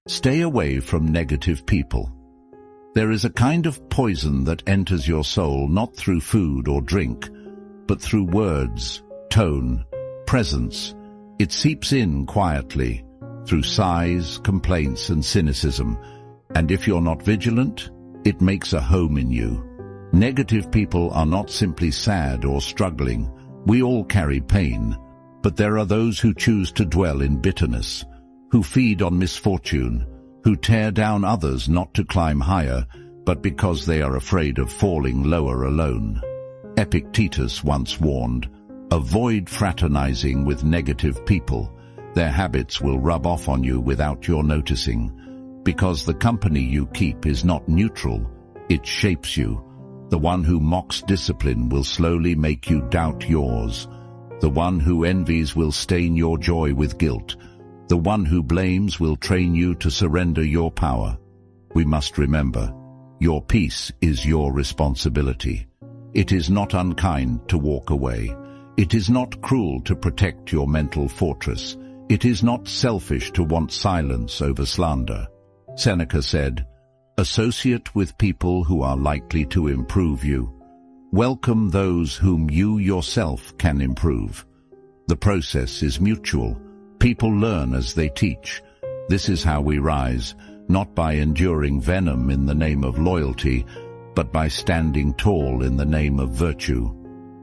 Stay away from negative people. There is a kind of poison that enters your soul not through food or drink, but through words, tone, presence. It seeps in quietly, through sighs, complaints, and cynicism, and if you're not vigilant, it makes a home in you. Negative people are not simply sad or struggling. We all carry pain, but there are those who choose to dwell in bitterness, who feed on misfortune, who tear down others not to climb higher, but because they are afraid of falling lower alone. Epictetus once warned, "Avoid fraternizing with negative people. Their habits will rub off on you without your noticing, because the company you keep is not neutral, it shapes you. The one who mocks discipline will slowly make you doubt yours. The one who envies will stain your joy with guilt. The one who blames will train you to surrender your power." We must remember, your peace is your responsibility. It is not unkind to walk away. It is not cruel to protect your mental fortress. It is not selfish to want silence over slander. Seneca said, "Associate with people who are likely to improve you. Welcome those whom you yourself can improve." The process is mutual. People learn as they teach. This is how we rise, not by enduring venom in the name of loyalty, but by standing tall in the name of virtue.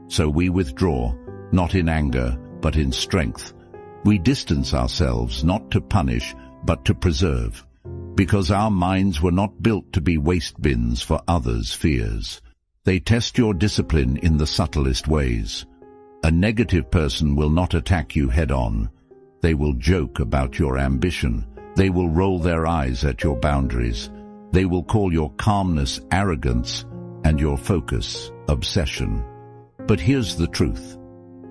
So we withdraw, not in anger, but in strength. We distance ourselves not to punish, but to preserve, because our minds were not built to be waste bins for others' fears. They test your discipline in the subtlest ways. A negative person will not attack you head-on. They will joke about your ambition. They will roll their eyes at your boundaries. They will call your calmness arrogance and your focus obsession. But here's the truth.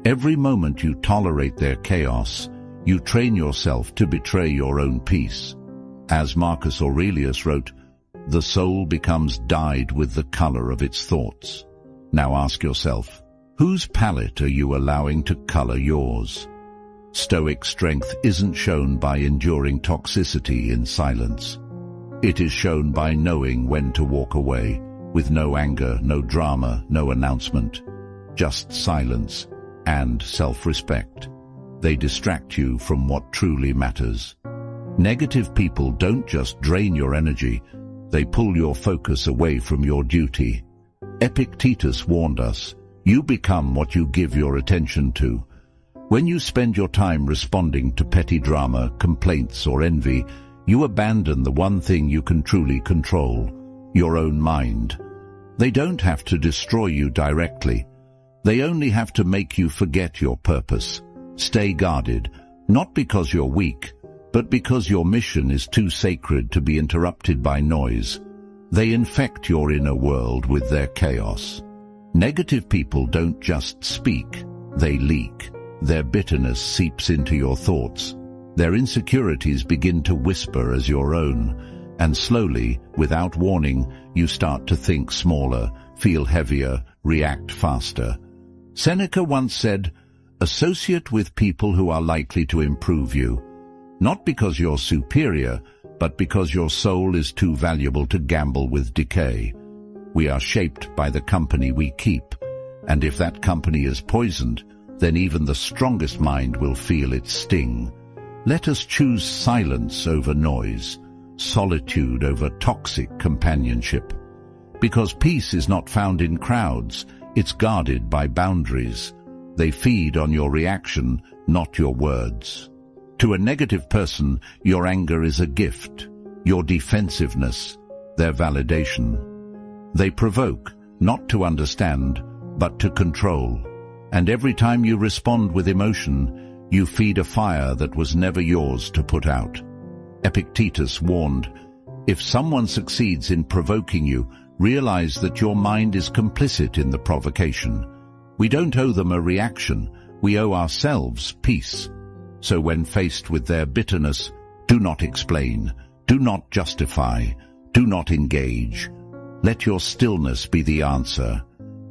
Every moment you tolerate their chaos, you train yourself to betray your own peace. As Marcus Aurelius wrote, "The soul becomes dyed with the color of its thoughts." Now ask yourself, whose palette are you allowing to color yours? Stoic strength isn't shown by enduring toxicity in silence. It is shown by knowing when to walk away, with no anger, no drama, no announcement, just silence and self-respect. They distract you from what truly matters. Negative people don't just drain your energy, they pull your focus away from your duty. Epictetus warned us, "You become what you give your attention to." When you spend your time responding to petty drama, complaints, or envy, you abandon the one thing you can truly control, your own mind. They don't have to destroy you directly. They only have to make you forget your purpose. Stay guarded, not because you're weak, but because your mission is too sacred to be interrupted by noise. They infect your inner world with their chaos. Negative people don't just speak, they leak. Their bitterness seeps into your thoughts. Their insecurities begin to whisper as your own, and slowly, without warning, you start to think smaller, feel heavier, react faster. Seneca once said, "Associate with people who are likely to improve you, not because you're superior, but because your soul is too valuable to gamble with decay." We are shaped by the company we keep, and if that company is poisoned, then even the strongest mind will feel its sting. Let us choose silence over noise, solitude over toxic companionship. Because peace is not found in crowds, it's guarded by boundaries. They feed on your reaction, not your words. To a negative person, your anger is a gift, your defensiveness, their validation. They provoke, not to understand, but to control. And every time you respond with emotion, you feed a fire that was never yours to put out. Epictetus warned, "If someone succeeds in provoking you, realize that your mind is complicit in the provocation." We don't owe them a reaction, we owe ourselves peace. So when faced with their bitterness, do not explain, do not justify, do not engage. Let your stillness be the answer.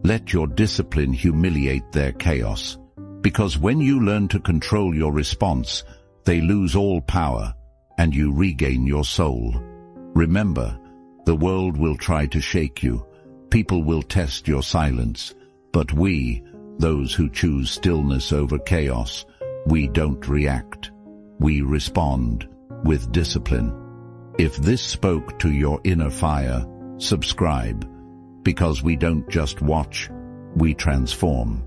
Let your discipline humiliate their chaos. Because when you learn to control your response, they lose all power. and you regain your soul. Remember, the world will try to shake you. People will test your silence. But we, those who choose stillness over chaos, we don't react. We respond with discipline. If this spoke to your inner fire, subscribe, because we don't just watch, we transform.